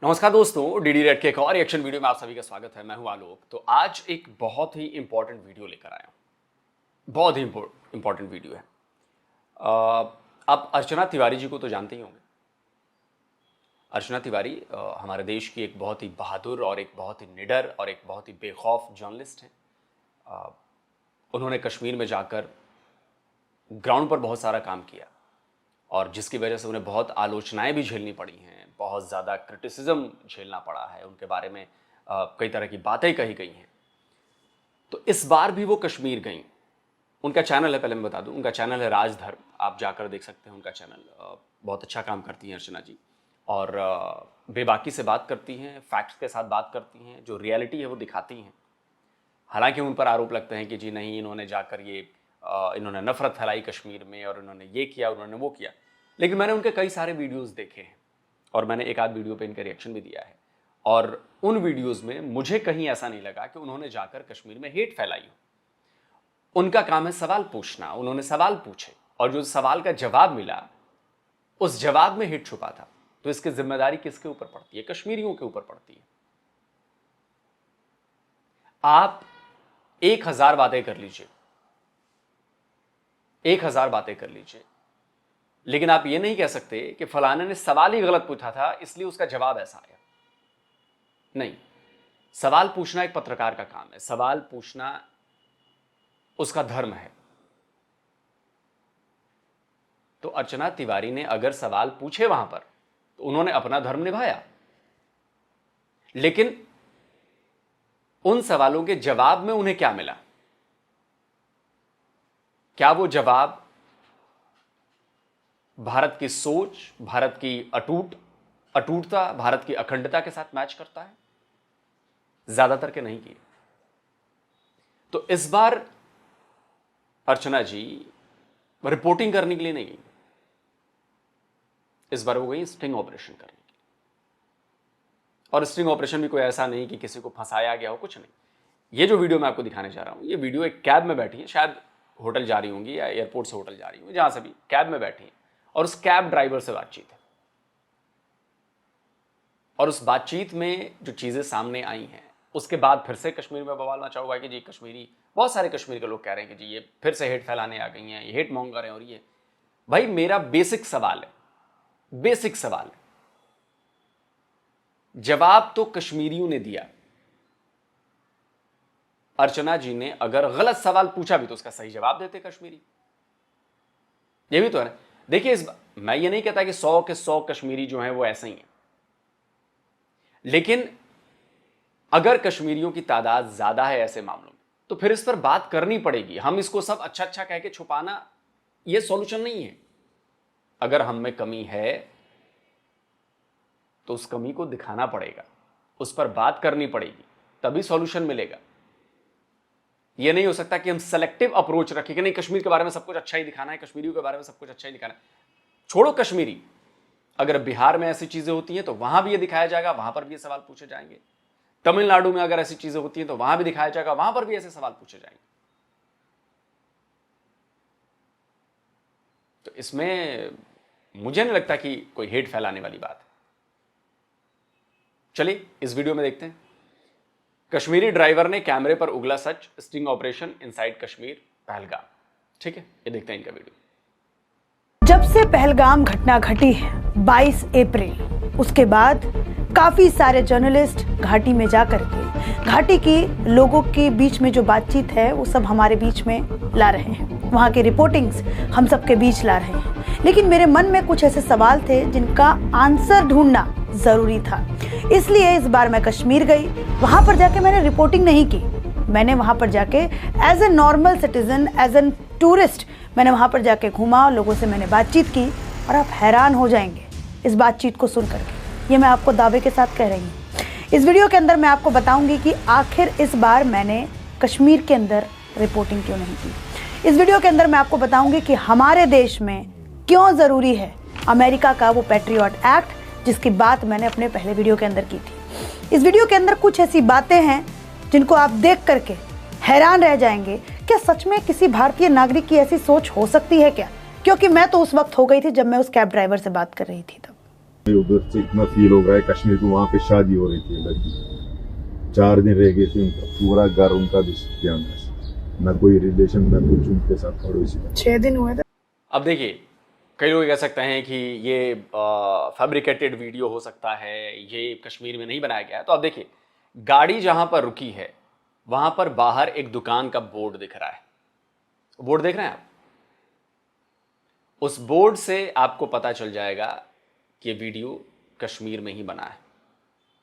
नमस्कार दोस्तों, DD red के एक और रिएक्शन वीडियो में आप सभी का स्वागत है। मैं हूं आलोक। तो आज एक बहुत ही इंपॉर्टेंट वीडियो लेकर आया हूं। बहुत ही इंपॉर्टेंट वीडियो है। आप अर्चना तिवारी जी को तो जानते ही होंगे। अर्चना तिवारी हमारे देश की एक बहुत ही बहादुर और एक बहुत ही निडर और एक बहुत ही बेखौफ जर्नलिस्ट हैं। उन्होंने कश्मीर में जाकर ग्राउंड पर बहुत सारा काम किया और जिसकी वजह से उन्हें बहुत आलोचनाएं भी झेलनी पड़ी हैं, बहुत ज़्यादा क्रिटिसिज्म झेलना पड़ा है। उनके बारे में कई तरह की बातें कही गई हैं। तो इस बार भी वो कश्मीर गई। उनका चैनल है, पहले मैं बता दूं, उनका चैनल है राजधर्म। आप जाकर देख सकते हैं उनका चैनल। बहुत अच्छा काम करती हैं अर्चना जी और बेबाकी से बात करती हैं, फैक्ट्स के साथ बात करती हैं, जो रियलिटी है वो दिखाती हैं। हालांकि उन पर आरोप लगते हैं कि जी नहीं, इन्होंने जाकर इन्होंने नफरत फैलाई कश्मीर में और इन्होंने ये किया, उन्होंने वो किया। लेकिन मैंने उनके कई सारे वीडियोस देखे हैं और मैंने एक आध वीडियो पे इनका रिएक्शन भी दिया है और उन वीडियोस में मुझे कहीं ऐसा नहीं लगा कि उन्होंने जाकर कश्मीर में हेट फैलाई हो। उनका काम है सवाल पूछना। उन्होंने सवाल पूछे और जो सवाल का जवाब मिला, उस जवाब में हेट छुपा था। तो इसकी जिम्मेदारी किसके ऊपर पड़ती है? कश्मीरियों के ऊपर पड़ती है। आप 1000 बातें कर लीजिए, 1000 बातें कर लीजिए, लेकिन आप ये नहीं कह सकते कि फलाने ने सवाल ही गलत पूछा था इसलिए उसका जवाब ऐसा आया। नहीं, सवाल पूछना एक पत्रकार का काम है। सवाल पूछना उसका धर्म है। तो अर्चना तिवारी ने अगर सवाल पूछे वहां पर तो उन्होंने अपना धर्म निभाया, लेकिन उन सवालों के जवाब में उन्हें क्या मिला? क्या वो जवाब भारत की सोच, भारत की अटूटता, भारत की अखंडता के साथ मैच करता है? ज्यादातर के नहीं किए। तो इस बार अर्चना जी रिपोर्टिंग करने के लिए नहीं गई। इस बार वो गई स्टिंग ऑपरेशन करने के लिए। और स्टिंग ऑपरेशन भी कोई ऐसा नहीं कि किसी को फंसाया गया हो, कुछ नहीं। ये जो वीडियो मैं आपको दिखाने जा रहा हूं, ये वीडियो एक कैब में बैठी है, शायद होटल जा रही होंगी या एयरपोर्ट से होटल जा रही होंगी, जहां से भी कैब में बैठी है और उस कैब ड्राइवर से बातचीत है। और उस बातचीत में जो चीजें सामने आई हैं, उसके बाद फिर से कश्मीर में बवाल मचा हुआ है कि जी कश्मीरी, बहुत सारे कश्मीर के लोग कह रहे हैं कि जी ये फिर से हेट फैलाने आ गई हैं, ये हेट मॉन्गर हैं। और ये भाई मेरा बेसिक सवाल है, बेसिक सवाल है, जवाब तो कश्मीरियों ने दिया। अर्चना जी ने अगर गलत सवाल पूछा भी तो उसका सही जवाब देते कश्मीरी। ये भी तो है। देखिए, मैं ये नहीं कहता कि 100 के 100 कश्मीरी जो हैं वो ऐसे ही हैं, लेकिन अगर कश्मीरियों की तादाद ज्यादा है ऐसे मामलों में तो फिर इस पर बात करनी पड़ेगी। हम इसको सब अच्छा अच्छा कह के छुपाना ये सॉल्यूशन नहीं है। अगर हम में कमी है तो उस कमी को दिखाना पड़ेगा, उस पर बात करनी पड़ेगी, तभी सॉल्यूशन मिलेगा। यह नहीं हो सकता कि हम सेलेक्टिव अप्रोच रखें कि नहीं, कश्मीर के बारे में सब कुछ अच्छा ही दिखाना है, कश्मीरियों के बारे में सब कुछ अच्छा ही दिखाना है। छोड़ो कश्मीरी, अगर बिहार में ऐसी चीजें होती हैं तो वहां भी ये दिखाया जाएगा, वहां पर भी ये सवाल पूछे जाएंगे। तमिलनाडु में अगर ऐसी चीजें होती हैं तो वहां भी दिखाया जाएगा, वहां पर भी ऐसे सवाल पूछे जाएंगे। तो इसमें मुझे नहीं लगता कि कोई हेट फैलाने वाली बात है। चलिए इस वीडियो में देखते हैं। कश्मीरी ड्राइवर ने कैमरे पर उगला सच, sting operation inside Kashmir Pahalgam. ठीक है, ये देखते हैं इनका वीडियो। जब से पहलगाम घटना घटी है 22 अप्रैल, उसके बाद काफी सारे जर्नलिस्ट घाटी में जाकर के घाटी की लोगों के बीच में जो बातचीत है वो सब हमारे बीच में ला रहे हैं, वहाँ की रिपोर्टिंग्स हम सबके बीच ला रहे हैं। लेकिन मेरे मन में कुछ ऐसे सवाल थे जिनका आंसर ढूंढना जरूरी था, इसलिए इस बार मैं कश्मीर गई। वहाँ पर जाके मैंने रिपोर्टिंग नहीं की, मैंने वहाँ पर जाके as a normal citizen, as an tourist मैंने वहाँ पर जाके घूमा, लोगों से मैंने बातचीत की और आप हैरान हो जाएंगे इस बातचीत को सुन करके। ये मैं आपको दावे के साथ कह रही हूँ। इस वीडियो के अंदर मैं आपको बताऊंगी कि आखिर इस बार मैंने कश्मीर के अंदर रिपोर्टिंग क्यों नहीं की। इस वीडियो के अंदर मैं आपको बताऊंगी कि हमारे देश में क्यों ज़रूरी है अमेरिका का वो पैट्रियट एक्ट, जिसकी बात मैंने अपने पहले वीडियो के अंदर की थी। इस वीडियो के अंदर कुछ ऐसी बातें हैं जिनको आप देख करके हैरान रह जाएंगे। क्या सच में किसी भारतीय नागरिक की ऐसी सोच हो सकती है क्या? क्योंकि मैं तो उस वक्त हो गई थी जब मैं उस कैब ड्राइवर से बात कर रही थी। तब उधर से इतना फील हो रहा है कश्मीर को, वहां पे शादी हो रही थी लड़की, 4 दिन रह गए थे, उनका पूरा घर उनका भी ध्यान न कोई रिलेशन न कुछ उनके साथ पड़ोसी। 6 दिन हुए थे। अब देखिए, कई लोग कह सकते हैं कि ये फैब्रिकेटेड वीडियो हो सकता है, ये कश्मीर में नहीं बनाया गया है। तो अब देखिए, गाड़ी जहां पर रुकी है वहां पर बाहर एक दुकान का बोर्ड दिख रहा है। बोर्ड देख रहे हैं आप? उस बोर्ड से आपको पता चल जाएगा कि ये वीडियो कश्मीर में ही बना है।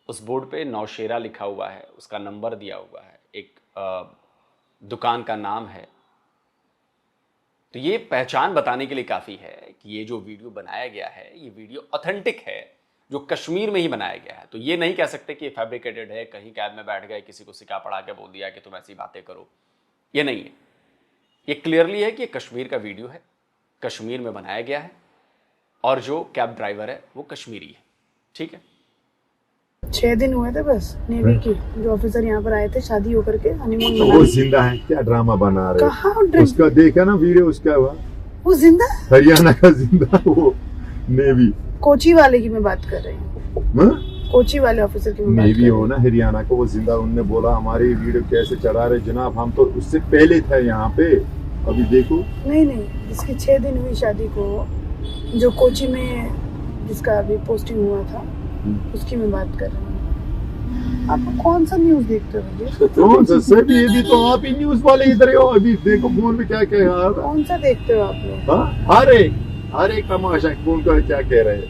उस बोर्ड पे नौशेरा लिखा हुआ है, उसका नंबर दिया हुआ है, एक दुकान का नाम है। तो ये पहचान बताने के लिए काफ़ी है कि ये जो वीडियो बनाया गया है ये वीडियो ऑथेंटिक है, जो कश्मीर में ही बनाया गया है। तो ये नहीं कह सकते कि ये फैब्रिकेटेड है, कहीं कैब में बैठ गए किसी को सिखा पढ़ा के बोल दिया कि तुम ऐसी बातें करो। ये नहीं है, ये क्लियरली है कि ये कश्मीर का वीडियो है, कश्मीर में बनाया गया है, और जो कैब ड्राइवर है वो कश्मीरी है। ठीक है, 6 दिन हुए थे बस नेवी की, जो ऑफिसर यहाँ पर आए थे शादी होकर के हनीमून वो मनाने। जिंदा है क्या, ड्रामा बना रहे कहाँ हो? ड्रामा? उसका देखा ना वीडियो, उसका हुआ वो जिंदा? हरियाणा का जिंदा, वो नेवी कोची वाले की मैं बात कर रही हूँ, कोची वाले ऑफिसर की मैं बात कर नेवी रही हो हूँ। ना हरियाणा को, वो जिंदा। उनने बोला हमारी वीडियो कैसे चढ़ा रहे जनाब, हम तो उससे पहले थे यहाँ पे, अभी देखो। नहीं नहीं, इसकी 6 दिन हुई शादी को, जो कोची में जिसका अभी पोस्टिंग हुआ था उसकी मैं बात कर रही हूँ। आप कौन सा न्यूज देखते हो भैया? कौन सा सर, ये भी तो आप ही न्यूज वाले इधर हो, अभी देखो फोन पे क्या कह रहा था। कौन सा देखते हो आप लोग? हाँ, हर एक तमाशा कौन का क्या कह रहे हैं।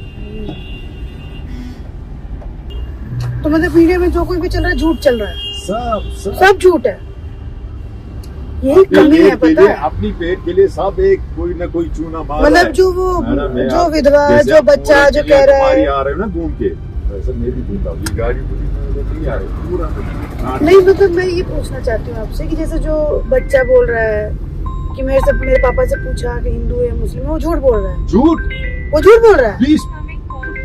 तो मतलब मीडिया में जो कोई भी चल रहा है झूठ चल रहा है, सब झूठ है। यही कमी है, पता है? अपनी पेट के लिए सब एक कोई ना कोई चूना मार रहा मतलब है। जो वो जो विधवा, जैसे जो आप बच्चा पूरे जो किले कह रहा तुम्हारी है, आ रहे हो ना घूम के, वैसे मैं भी घूमता हूँ, ये गाड़ी पूरी नहीं आ रही पूरा। नहीं मतलब मैं ये पूछना चाहती हूँ आपसे कि जैसे जो बच्चा बोल रहा है कि मेरे पापा से पूछा कि हिंदू है मुस्लिम है, वो झूठ बोल रहा है। वो झूठ बोल रहा है।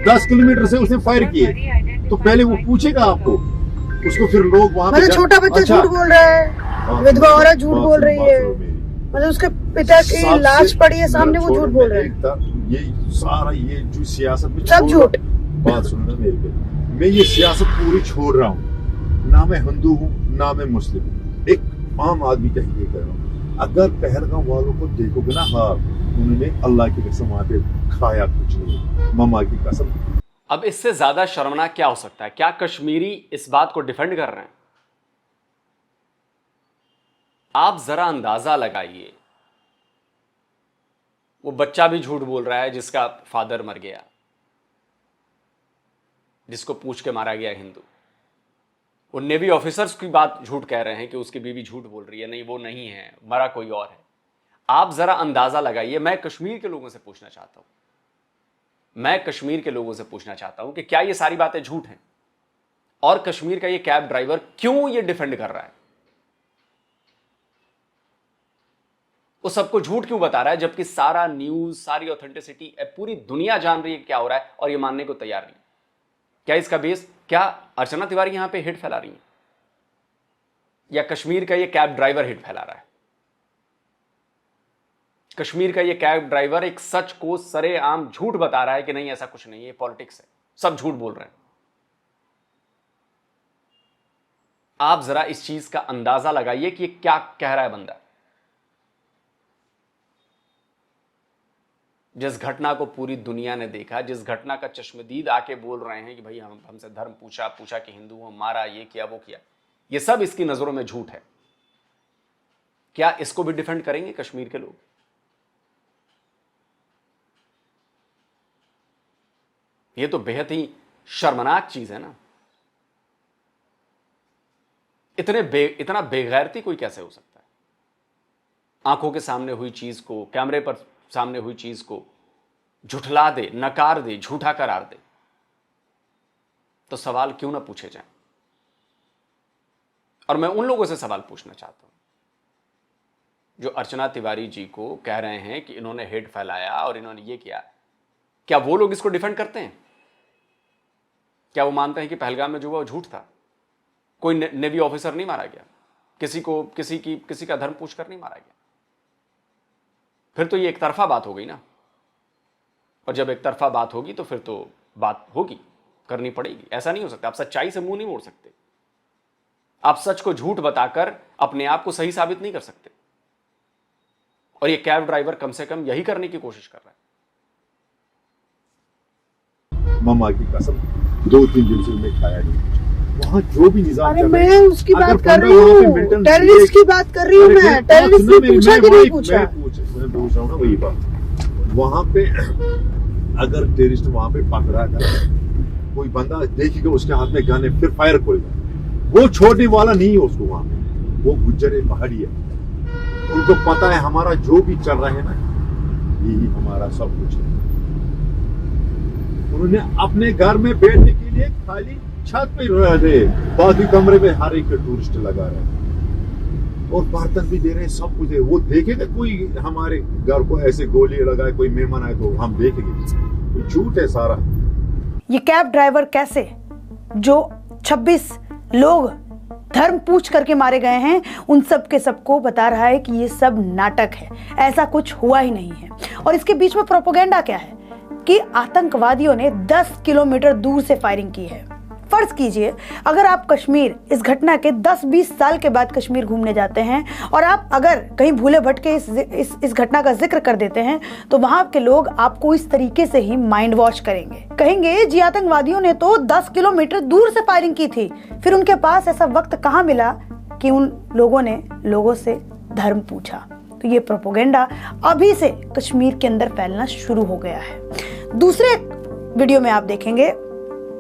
10 किलोमीटर से उसने फायर किए, तो पहले वो पूछेगा आपको, उसको फिर लोग वहाँ पे मतलब छोटा बच्चा झूठ बोल रहा है, विधवा औरत झूठ बोल रही है, मतलब उसके पिता की लाश पड़ी है सामने, वो झूठ बोल रहा है। ये सारा ये जो सियासत में सब झूठ। बात सुनना मेरे पे, मैं ये सियासत पूरी छोड़ रहा हूँ, ना मैं हिंदू हूँ ना मैं मुस्लिम हूँ, एक आम आदमी कह के कर रहा हूँ। अगर पहलगाम वालों को देखोगे ना, हाँ उन्होंने अल्लाह की कसम वहां पे खाया कुछ नहीं, मम्मा की कसम। अब इससे ज्यादा शर्मनाक क्या हो सकता है? क्या कश्मीरी इस बात को डिफेंड कर रहे हैं? आप जरा अंदाजा लगाइए, वो बच्चा भी झूठ बोल रहा है जिसका फादर मर गया, जिसको पूछ के मारा गया हिंदू। वो नेवी ऑफिसर्स की बात झूठ कह रहे हैं कि उसकी बीवी झूठ बोल रही है, नहीं वो नहीं है, मरा कोई और है। आप जरा अंदाजा लगाइए। मैं कश्मीर के लोगों से पूछना चाहता हूं कि क्या ये सारी बातें झूठ हैं? और कश्मीर का ये कैब ड्राइवर क्यों ये डिफेंड कर रहा है? वो सबको झूठ क्यों बता रहा है, जबकि सारा न्यूज, सारी ऑथेंटिसिटी, पूरी दुनिया जान रही है क्या हो रहा है और ये मानने को तैयार नहीं? क्या इसका बेस, क्या अर्चना तिवारी यहां पे हिट फैला रही है, या कश्मीर का ये कैब ड्राइवर हिट फैला रहा है? कश्मीर का ये कैब ड्राइवर एक सच को सरेआम झूठ बता रहा है कि नहीं ऐसा कुछ नहीं है, पॉलिटिक्स है, सब झूठ बोल रहे हैं। आप जरा इस चीज का अंदाजा लगाइए कि ये क्या कह रहा है बंदा। जिस घटना को पूरी दुनिया ने देखा, जिस घटना का चश्मदीद आके बोल रहे हैं कि भाई हमसे धर्म पूछा कि हिंदू हो, मारा, ये किया वो किया, ये सब इसकी नजरों में झूठ है। क्या इसको भी डिफेंड करेंगे कश्मीर के लोग? ये तो बेहद ही शर्मनाक चीज है ना। इतना बेगैरती कोई कैसे हो सकता है? आंखों के सामने हुई चीज को, कैमरे पर सामने हुई चीज को झुठला दे, नकार दे, झूठा करार दे। तो सवाल क्यों ना पूछे जाएं? और मैं उन लोगों से सवाल पूछना चाहता हूं जो अर्चना तिवारी जी को कह रहे हैं कि इन्होंने हेट फैलाया और इन्होंने ये किया। क्या वो लोग इसको डिफेंड करते हैं? क्या वो मानते हैं कि पहलगाम में जो हुआ वो झूठ था? कोई नेवी ऑफिसर नहीं मारा गया, किसी का धर्म पूछकर नहीं मारा गया। फिर तो ये एक तरफा बात हो गई ना, और जब एक तरफा बात होगी तो फिर तो बात होगी, करनी पड़ेगी। ऐसा नहीं हो सकता, आप सच्चाई से मुंह नहीं मोड़ सकते। आप सच को झूठ बताकर अपने आप को सही साबित नहीं कर सकते। और ये कैब ड्राइवर कम से कम यही करने की कोशिश कर रहा है। मम्मा की कसम 2-3 दिन से मैं खाया नहीं। वहाँ जो भी निजाम अरे चल रहा है, मैं उसकी अगर बात कर बंदा रही वहाँ पे हूँ, मिल्टन टेररिस्ट की बात कर रही हूँ अरे मैं। बात टेररिस्ट सुनो ने मेरी, पूछा कि नहीं पूछा? मैं पूछ रहा हूँ ना वही बात। वहाँ पे अगर टेररिस्ट वहाँ पे पकड़ा कर कोई बंदा देखेगा उसके हाथ में गन है, फिर फायर करेगा, वो छोड़ने वाला नहीं है उसको। वहाँ पे वो गुज्जर पहाड़ी है, उनको पता है हमारा जो भी चल रहा है ना, यही हमारा सब कुछ है। उन्होंने अपने घर में बैठने के लिए खाली छत पे रहे, बाकी कमरे में हर एक टूरिस्ट लगा रहे हैं और बर्तन भी दे रहे हैं, सब कुछ है। वो देखेगा कोई हमारे घर को ऐसे गोली लगाए, कोई मेहमान आए तो हम देखेंगे? झूठ है सारा। ये कैब ड्राइवर कैसे, जो 26 लोग धर्म पूछ करके मारे गए हैं, उन सब के सबको बता रहा है कि ये सब नाटक है, ऐसा कुछ हुआ ही नहीं है। और इसके बीच में प्रोपेगेंडा क्या है कि आतंकवादियों ने 10 किलोमीटर दूर से फायरिंग की है। फर्ज कीजिए अगर आप कश्मीर, इस घटना के 10-20 साल के बाद कश्मीर घूमने जाते हैं और आप अगर कहीं भूले भटके इस घटना का जिक्र कर देते हैं, तो वहां के लोग आपको इस तरीके से ही माइंड वॉश करेंगे, कहेंगे जी आतंकवादियों ने तो 10 किलोमीटर दूर से फायरिंग की थी। फिर उनके पास ऐसा वक्त कहां मिला कि उन लोगों ने लोगों से धर्म पूछा। तो ये प्रोपेगेंडा अभी से कश्मीर के अंदर फैलना शुरू हो गया है। दूसरे वीडियो में आप देखेंगे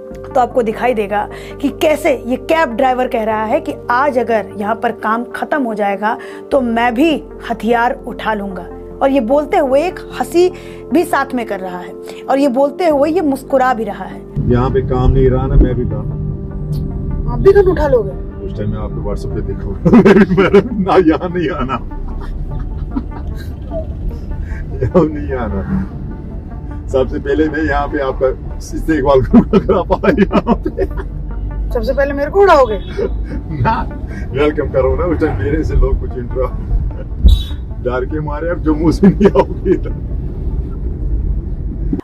तो आपको दिखाई देगा कि कैसे ये कैब ड्राइवर कह रहा है कि आज अगर यहाँ पर काम खत्म हो जाएगा तो मैं भी हथियार उठा लूंगा। और ये बोलते हुए एक हंसी भी साथ में कर रहा है और ये बोलते हुए ये मुस्कुरा भी रहा है। यहाँ पे काम नहीं रहा ना, मैं भी काम, आप भी गन उठा लोगे? उस टाइम मैं आपको व्हाट्सएप पे देखूंगा ना, यहाँ नहीं आना यहाँ नहीं आना। सबसे पहले मैं यहाँ पे आपका इस्तेकबाल करूंगा, आप आए यहाँ पे। सबसे पहले मेरे को उड़ाओगे ना, वेलकम करो ना। उस टाइम मेरे से लोग कुछ इंट्रो डर के मारे अब जम्मू से नहीं आओगे।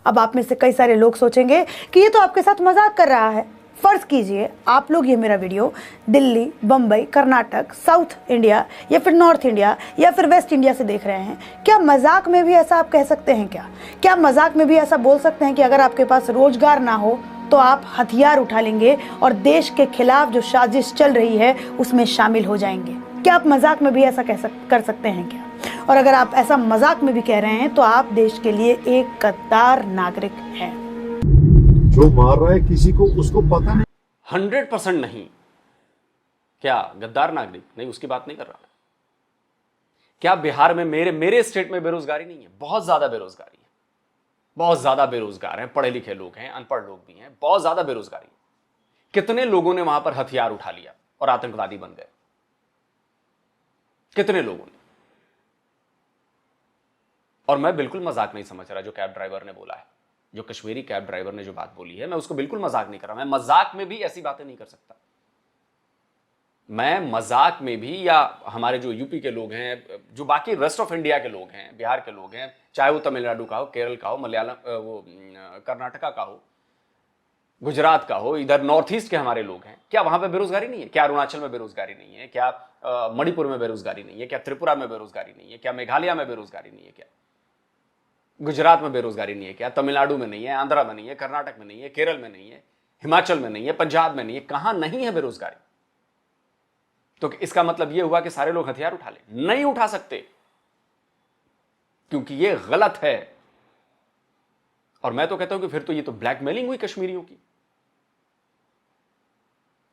अब आप में से कई सारे लोग सोचेंगे कि ये तो आपके साथ मजाक कर रहा है। फर्ज कीजिए आप लोग ये मेरा video Delhi, Bombay, Karnataka, south India या फिर नॉर्थ इंडिया या फिर वेस्ट इंडिया से देख रहे हैं। क्या मजाक में भी ऐसा आप कह सकते हैं? क्या मजाक में भी ऐसा बोल सकते हैं कि अगर आपके पास रोजगार ना हो तो आप हथियार उठा लेंगे और देश के खिलाफ जो साजिश चल रही है उसमें शामिल हो जाएंगे? क्या आप मजाक में भी ऐसा कर सकते हैं क्या? और अगर आप ऐसा मजाक में भी कह रहे हैं तो आप देश के लिए एक गद्दार नागरिक हैं। जो मार रहा है किसी को, उसको पता नहीं। 100% नहीं। क्या गद्दार नागरिक नहीं? उसकी बात नहीं कर रहा। क्या बिहार में मेरे स्टेट में बेरोजगारी नहीं है? बहुत ज्यादा बेरोजगारी है, बहुत ज्यादा बेरोजगार हैं, पढ़े लिखे लोग हैं, अनपढ़ लोग भी हैं, बहुत ज्यादा बेरोजगारी। कितने लोगों ने वहां पर हथियार उठा लिया और आतंकवादी बन गए? कितने लोगों ने? और मैं बिल्कुल मजाक नहीं समझ रहा जो कैब ड्राइवर ने बोला है, जो कश्मीरी कैब ड्राइवर ने जो बात बोली है, मैं उसको बिल्कुल मजाक नहीं कर रहा। मैं मजाक में भी ऐसी बातें नहीं कर सकता। मैं मजाक में भी, या हमारे जो यूपी के लोग हैं, जो बाकी रेस्ट ऑफ इंडिया के लोग हैं, बिहार के लोग हैं, चाहे वो तमिलनाडु का हो, केरल का हो, मलयालम, वो कर्नाटका का हो, गुजरात का हो, इधर नॉर्थ ईस्ट के हमारे लोग हैं, क्या वहां पे बेरोजगारी नहीं है? क्या अरुणाचल में बेरोजगारी नहीं है? क्या मणिपुर में बेरोजगारी नहीं है? क्या त्रिपुरा में बेरोजगारी नहीं है? क्या मेघालय में बेरोजगारी नहीं है? क्या गुजरात में बेरोजगारी नहीं है? क्या तमिलनाडु में नहीं है? आंध्रा में नहीं है? कर्नाटक में नहीं है? केरल में नहीं है? हिमाचल में नहीं है? पंजाब में नहीं है? कहां नहीं है बेरोजगारी? तो इसका मतलब यह हुआ कि सारे लोग हथियार उठा ले? नहीं उठा सकते, क्योंकि यह गलत है। और मैं तो कहता हूं कि फिर तो ये तो ब्लैकमेलिंग हुई कश्मीरियों की।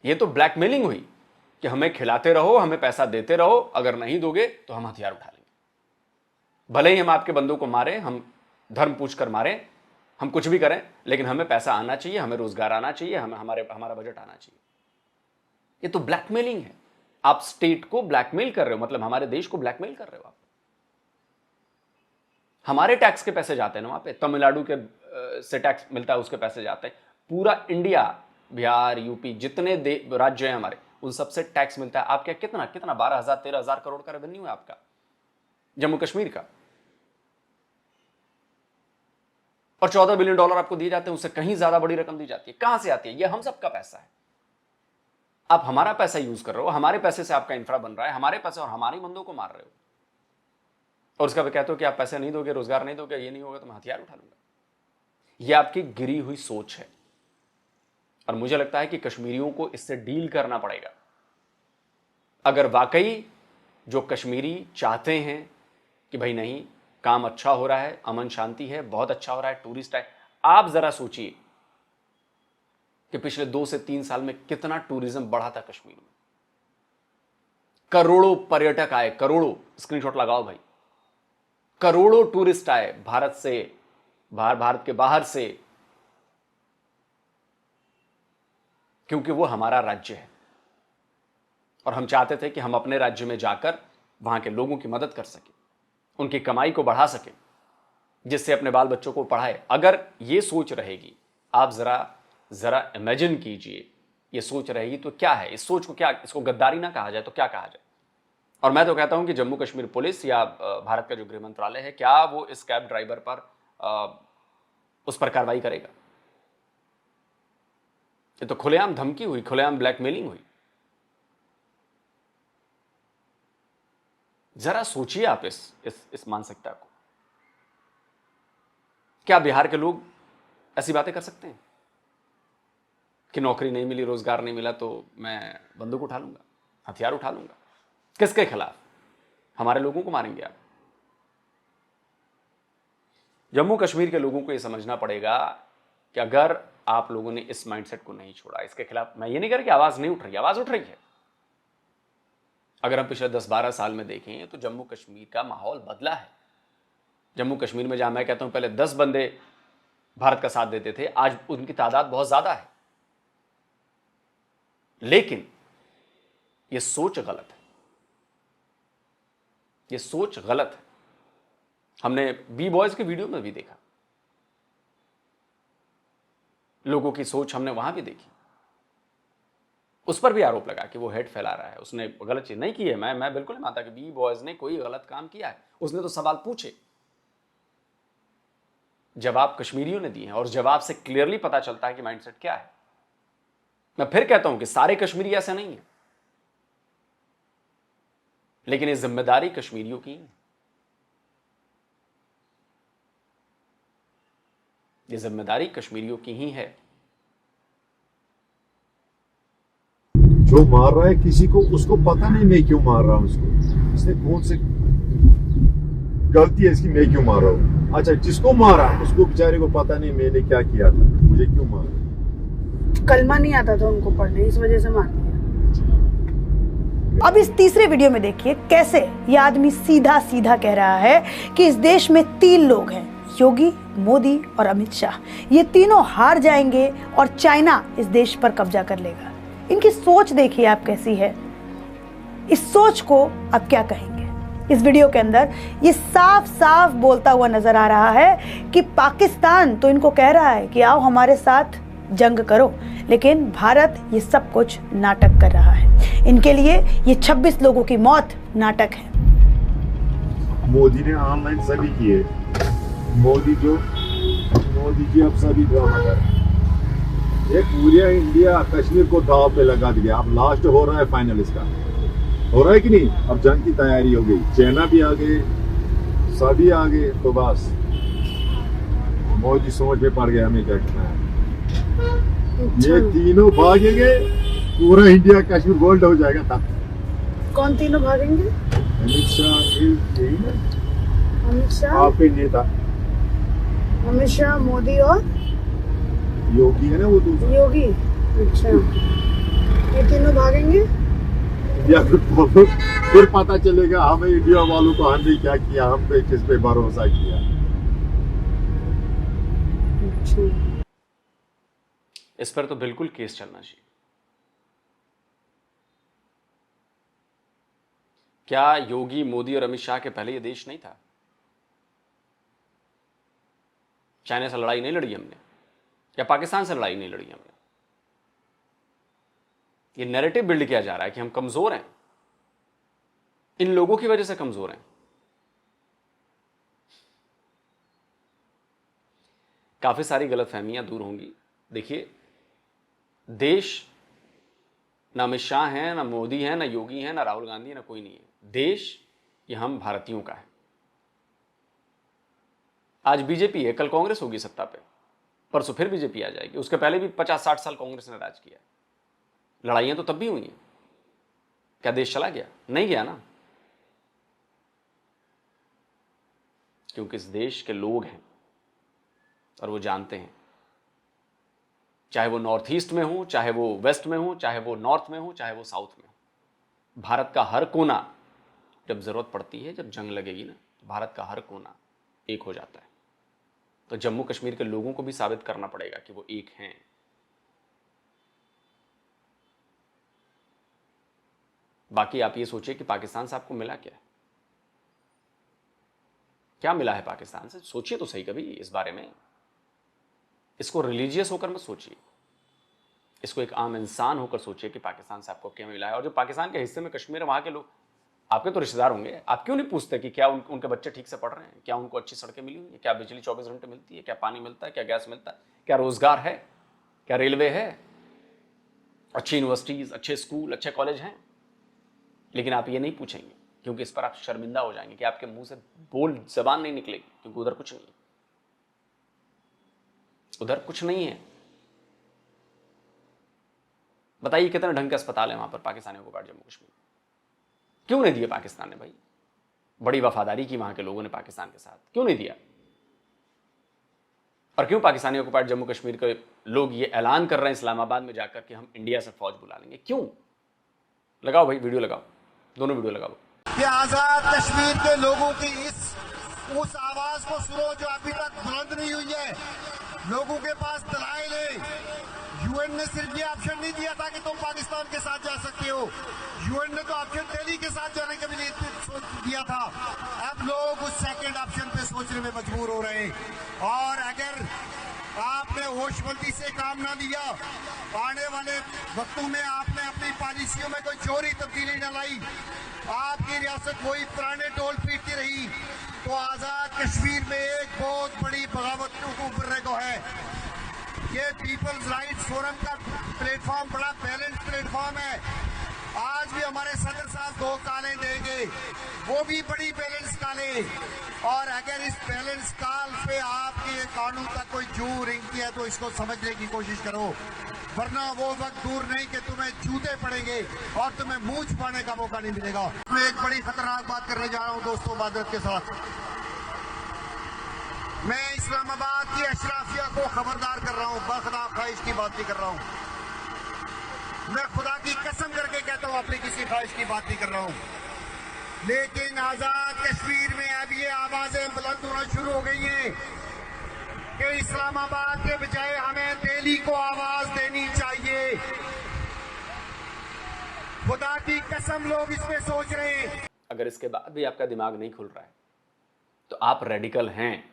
ये तो ब्लैकमेलिंग हुई कि हमें खिलाते रहो, हमें पैसा देते रहो, अगर नहीं दोगे तो हम हथियार उठा लेंगे। भले ही हम आपके बंदों को मारें, हम धर्म पूछकर मारें, हम कुछ भी करें, लेकिन हमें पैसा आना चाहिए, हमें रोजगार आना चाहिए, हमें हमारा बजट आना चाहिए। ये तो ब्लैकमेलिंग है। आप स्टेट को ब्लैकमेल कर रहे हो, मतलब हमारे देश को ब्लैकमेल कर रहे हो आप। हमारे टैक्स के पैसे जाते हैं ना वहां पे, तमिलनाडु के से टैक्स मिलता है, उसके पैसे जाते हैं। पूरा इंडिया, बिहार, यूपी, जितने राज्य हैं हमारे, उन सबसे टैक्स मिलता है। आपका कितना 12,000 13,000 करोड़ का रेवेन्यू है आपका, जम्मू कश्मीर का। और $14 बिलियन आपको दिए जाते हैं, उससे कहीं ज्यादा बड़ी रकम दी जाती है। कहां से आती है? ये हम सबका पैसा है। आप हमारा पैसा यूज कर रहे हो, हमारे पैसे से आपका इंफ्रा बन रहा है, हमारे पैसे और हमारे बंदों को मार रहे हो, और उसका भी कहते हो कि आप पैसे नहीं दोगे, रोजगार नहीं दोगे, ये नहीं होगा तो मैं हथियार उठा लूंगा। यह आपकी गिरी हुई सोच है, और मुझे लगता है कि कश्मीरियों को इससे डील करना पड़ेगा। अगर वाकई जो कश्मीरी चाहते हैं कि भाई नहीं, काम अच्छा हो रहा है, अमन शांति है, बहुत अच्छा हो रहा है, टूरिस्ट है, आप जरा सोचिए कि पिछले 2 से 3 साल में कितना टूरिज्म बढ़ा था कश्मीर में। करोड़ों पर्यटक आए, करोड़ों, स्क्रीनशॉट लगाओ भाई, करोड़ों टूरिस्ट आए भारत से, भारत के बाहर से, क्योंकि वो हमारा राज्य है और हम चाहते थे कि हम अपने राज्य में जाकर वहां के लोगों की मदद कर सके, उनकी कमाई को बढ़ा सके, जिससे अपने बाल बच्चों को पढ़ाए। अगर ये सोच रहेगी, आप जरा इमेजिन कीजिए, ये सोच रहेगी तो क्या है इस सोच को, क्या इसको गद्दारी ना कहा जाए तो क्या कहा जाए? और मैं तो कहता हूं कि जम्मू कश्मीर पुलिस या भारत का जो गृह मंत्रालय है, क्या वो इस कैब ड्राइवर पर उस पर कार्रवाई करेगा? ये तो खुलेआम धमकी हुई, खुलेआम ब्लैकमेलिंग हुई। जरा सोचिए आप इस मानसिकता को। क्या बिहार के लोग ऐसी बातें कर सकते हैं कि नौकरी नहीं मिली, रोजगार नहीं मिला तो मैं बंदूक उठा लूंगा, हथियार उठा लूंगा? किसके खिलाफ? हमारे लोगों को मारेंगे आप? जम्मू कश्मीर के लोगों को यह समझना पड़ेगा कि अगर आप लोगों ने इस माइंडसेट को नहीं छोड़ा, इसके खिलाफ, मैं ये नहीं कह रहा कि आवाज नहीं उठ रही, आवाज उठ रही है। अगर हम पिछले 10-12 साल में देखें तो जम्मू कश्मीर का माहौल बदला है। जम्मू कश्मीर में, जहां मैं कहता हूं पहले 10 बंदे भारत का साथ देते थे, आज उनकी तादाद बहुत ज्यादा है। लेकिन यह सोच गलत है, यह सोच गलत है। हमने बी बॉयज के वीडियो में भी देखा, लोगों की सोच हमने वहां भी देखी। उस पर भी आरोप लगा कि वो हेट फैला रहा है, उसने गलत चीज नहीं की है। मैं बिल्कुल नहीं मानता कि बी बॉयज ने कोई गलत काम किया है। उसने तो सवाल पूछे, जवाब कश्मीरियों ने दिए हैं, और जवाब से क्लियरली पता चलता है कि माइंडसेट क्या है। मैं फिर कहता हूं कि सारे कश्मीरी ऐसे नहीं है, लेकिन ये जिम्मेदारी कश्मीरियों की है। ये जिम्मेदारी कश्मीरियों की ही है। जो मार रहा है किसी को, उसको पता नहीं मैं क्यों मार रहा हूं उसको, इसने कौन से गलती है इसकी, मैं क्यों मार रहा हूं? अच्छा, जिसको मारा उसको बेचारे को पता नहीं मैंने क्या किया था, मुझे क्यों मारा? कलमा नहीं आता था उनको पढ़ने, इस वजह से मार दिया। अब इस तीसरे वीडियो में देखिए कैसे ये आदमी सीधा सीधा कह रहा है कि इस देश में 3 लोग हैं, योगी, मोदी और अमित शाह। ये तीनों हार जाएंगे और चाइना इस देश पर कब्जा कर लेगा। इनकी सोच देखिए आप कैसी है। इस सोच को अब क्या कहेंगे? इस वीडियो के अंदर ये साफ साफ बोलता हुआ नजर आ रहा है कि पाकिस्तान तो इनको कह रहा है कि आओ हमारे साथ जंग करो, लेकिन भारत ये सब कुछ नाटक कर रहा है। इनके लिए ये 26 लोगों की मौत नाटक है। मोदी ने ऑनलाइन सभी किए, मोदी जी अब सभी ड्रामा कर रहे हैं। ये पूरा इंडिया कश्मीर को दाव पे लगा दिया। अब लास्ट हो रहा है फाइनल, इसका हो रहा है कि नहीं? अब जंग की तैयारी हो गई, चाइना भी आ गए, सभी आ गए, तो बस मोदी सोच में पड़ गया हमें क्या करना है। ये तीनों भागेंगे, पूरा इंडिया कश्मीर गोल्ड हो जाएगा तब। कौन तीनों भागेंगे? अमित शाह, यही ना, अमित शाह, आपके नेता अमित शाह, मोदी और योगी है ना, वो दूसरा योगी। अच्छा, ये तीनों भागेंगे या फिर पता चलेगा हमें इंडिया वालों को हमने क्या किया, हम पे किस पे भरोसा किया। अच्छा, इस पर तो बिल्कुल केस चलना चाहिए। क्या योगी, मोदी और अमित शाह के पहले ये देश नहीं था? चाइना से लड़ाई नहीं लड़ी हमने, या पाकिस्तान से लड़ाई नहीं लड़ी हमने। ये नैरेटिव बिल्ड किया जा रहा है कि हम कमजोर हैं, इन लोगों की वजह से कमजोर हैं। काफ़ी सारी गलतफहमियां दूर होंगी। देखिए, देश ना अमित शाह हैं, ना मोदी हैं, ना योगी हैं, ना राहुल गांधी है, ना कोई नहीं है। देश ये हम भारतीयों का है। आज बीजेपी है, कल कांग्रेस होगी सत्ता पे, परसों फिर बीजेपी आ जाएगी। उसके पहले भी 50-60 साल कांग्रेस ने राज किया। लड़ाइयां तो तब भी हुई हैं। क्या देश चला गया? नहीं गया ना, क्योंकि इस देश के लोग हैं और वो जानते हैं, चाहे वो नॉर्थ ईस्ट में हो, चाहे वो वेस्ट में हो, चाहे वो नॉर्थ में हो, चाहे वो साउथ में हो, भारत का हर कोना जब जरूरत पड़ती है, जब जंग लगेगी ना, तो भारत का हर कोना एक हो जाता है। तो जम्मू कश्मीर के लोगों को भी साबित करना पड़ेगा कि वो एक हैं। बाकी आप ये सोचिए कि पाकिस्तान से आपको मिला क्या है? क्या मिला है पाकिस्तान से? सोचिए तो सही कभी इस बारे में। इसको रिलीजियस होकर मत सोचिए, इसको एक आम इंसान होकर सोचिए कि पाकिस्तान से आपको क्या मिला है। और जो पाकिस्तान के हिस्से में कश्मीर है, वहां के लोग आपके तो रिश्तेदार होंगे, आप क्यों नहीं पूछते कि क्या उनके बच्चे ठीक से पढ़ रहे हैं, क्या उनको अच्छी सड़कें मिली हुई है, क्या बिजली 24 घंटे मिलती है, क्या पानी मिलता है, क्या गैस मिलता है, क्या रोजगार है, क्या रेलवे है, अच्छी यूनिवर्सिटीज, अच्छे स्कूल, अच्छे कॉलेज हैं? लेकिन आप ये नहीं पूछेंगे, क्योंकि इस पर आप शर्मिंदा हो जाएंगे कि आपके मुंह से बोल जबान नहीं निकलेगी, क्योंकि उधर कुछ नहीं है, उधर कुछ नहीं है। बताइए कितने ढंग के अस्पताल है वहां पर पाकिस्तानियों को? जम्मू कश्मीर क्यों नहीं दिए पाकिस्तान ने? भाई, बड़ी वफादारी की वहां के लोगों ने पाकिस्तान के साथ, क्यों नहीं दिया? और क्यों पाकिस्तानियों को जम्मू कश्मीर के लोग ये ऐलान कर रहे हैं इस्लामाबाद में जाकर कि हम इंडिया से फौज बुला लेंगे? क्यों? लगाओ भाई, वीडियो लगाओ, दोनों वीडियो लगाओ। कि आजाद कश्मीर के लोगों की उस आवाज को सुनो जो अभी तक बुलंद नहीं हुई है। लोगों के पास दलाइल है। यूएन ने सिर्फ ये ऑप्शन नहीं दिया था कि तुम पाकिस्तान के साथ जा सकते हो, यूएन ने तो ऑप्शन दिल्ली के साथ जाने के लिए दिया था। अब लोग उस सेकंड ऑप्शन पे सोचने में मजबूर हो रहे हैं। और अगर आपने होशमंदी से काम ना लिया, आने वाले वक्तों में आपने अपनी पॉलिसियों में कोई चोरी तब्दीली न लाई, आपकी रियासत वही पुराने टोल पीटती रही, तो आजाद कश्मीर में एक बहुत बड़ी बगावत उभरने को है। ये पीपल्स राइट्स फोरम का प्लेटफॉर्म बड़ा बैलेंस प्लेटफॉर्म है। आज भी हमारे सदर साहब 2 कालें देंगे, वो भी बड़ी बैलेंस कालें। और अगर इस बैलेंस काल पे आपके कानून का कोई जू रिंगती है तो इसको समझने की कोशिश करो, वरना वो वक्त दूर नहीं कि तुम्हें जूते पड़ेंगे और तुम्हें मुंह छुपाने का मौका नहीं मिलेगा। मैं एक बड़ी खतरनाक बात करने जा रहा हूं दोस्तों, मादरत के साथ। मैं इस्लामाबाद की अशराफिया को खबरदार कर रहा हूं, बखुदा ख्वाहिश की बात नहीं कर रहा हूं। मैं खुदा की कसम करके कहता हूं, अपनी किसी ख्वाहिश की बात नहीं कर रहा हूं। लेकिन आजाद कश्मीर में अब ये आवाजें बुलंद होना शुरू हो गई हैं कि इस्लामाबाद के बजाय हमें दिल्ली को आवाज देनी चाहिए। खुदा की कसम लोग इसमें सोच रहे हैं। अगर इसके बाद भी आपका दिमाग नहीं खुल रहा है तो आप रेडिकल हैं,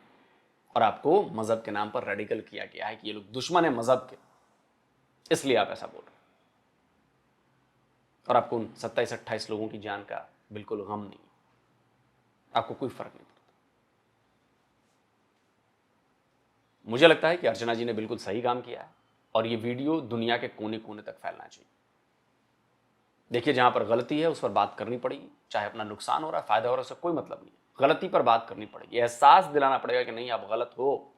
और आपको मजहब के नाम पर रेडिकल किया गया है कि ये लोग दुश्मन है मजहब के, इसलिए आप ऐसा बोल रहे हैं। और आपको उन 27-28 लोगों की जान का बिल्कुल गम नहीं, आपको कोई फर्क नहीं पड़ता। मुझे लगता है कि अर्चना जी ने बिल्कुल सही काम किया है, और ये वीडियो दुनिया के कोने कोने तक फैलना चाहिए। देखिए, जहां पर गलती है उस पर बात करनी पड़ेगी, चाहे अपना नुकसान हो रहा है, फायदा हो रहा है, उससे कोई मतलब नहीं। गलती पर बात करनी पड़ेगी, एहसास दिलाना पड़ेगा कि नहीं आप गलत हो,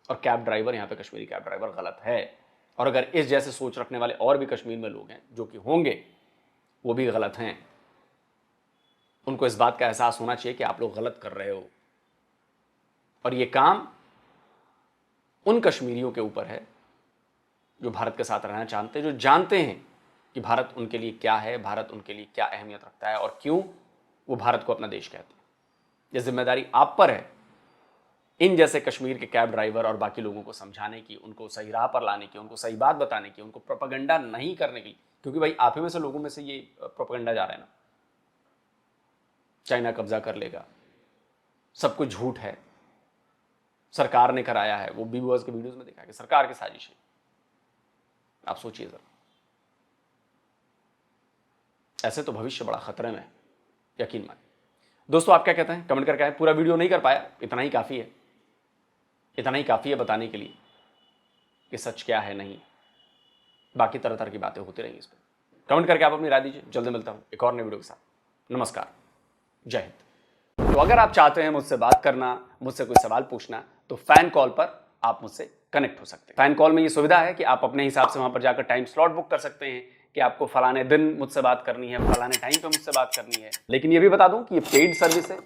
और कैब ड्राइवर, यहाँ पे कश्मीरी कैब ड्राइवर गलत है। और अगर इस जैसे सोच रखने वाले और भी कश्मीर में लोग हैं जो कि होंगे, वो भी गलत हैं, उनको इस बात का एहसास होना चाहिए कि आप लोग गलत कर रहे हो। और ये काम उन कश्मीरियों के ऊपर है जो भारत के साथ रहना चाहते हैं, जो जानते हैं कि भारत उनके लिए क्या है, भारत उनके लिए क्या अहमियत रखता है, और क्यों वो भारत को अपना देश कहते हैं। ये जिम्मेदारी आप पर है, इन जैसे कश्मीर के कैब ड्राइवर और बाकी लोगों को समझाने की, उनको सही राह पर लाने की, उनको सही बात बताने की, उनको प्रोपेगेंडा नहीं करने की। क्योंकि भाई आप ही में से लोगों में से ये प्रोपेगेंडा जा रहा है ना, चाइना कब्जा कर लेगा, सब कुछ झूठ है, सरकार ने कराया है। वो व्यूअर्स के वीडियोस में देखा कि सरकार की साजिश है। आप सोचिए जरा, ऐसे तो भविष्य बड़ा खतरे में है, यकीन मानिए। दोस्तों, आप क्या कहते हैं? कमेंट करके आए। पूरा वीडियो नहीं कर पाया, इतना ही काफी है। इतना ही काफ़ी है बताने के लिए कि सच क्या है नहीं। बाकी तरह तरह की बातें होती रहेंगी इस पर। कमेंट करके आप अपनी राय दीजिए। जल्दी मिलता हूँ एक और नई वीडियो के साथ। नमस्कार, जय हिंद। तो अगर आप चाहते हैं मुझसे बात करना, मुझसे कोई सवाल पूछना, तो फैन कॉल पर आप मुझसे कनेक्ट हो सकते हैं। फैन कॉल में ये सुविधा है कि आप अपने हिसाब से वहां पर जाकर टाइम स्लॉट बुक कर सकते हैं कि आपको फलाने दिन मुझसे बात करनी है, फलाने टाइम पे मुझसे बात करनी है। लेकिन ये भी बता दूं कि ये पेड सर्विस है,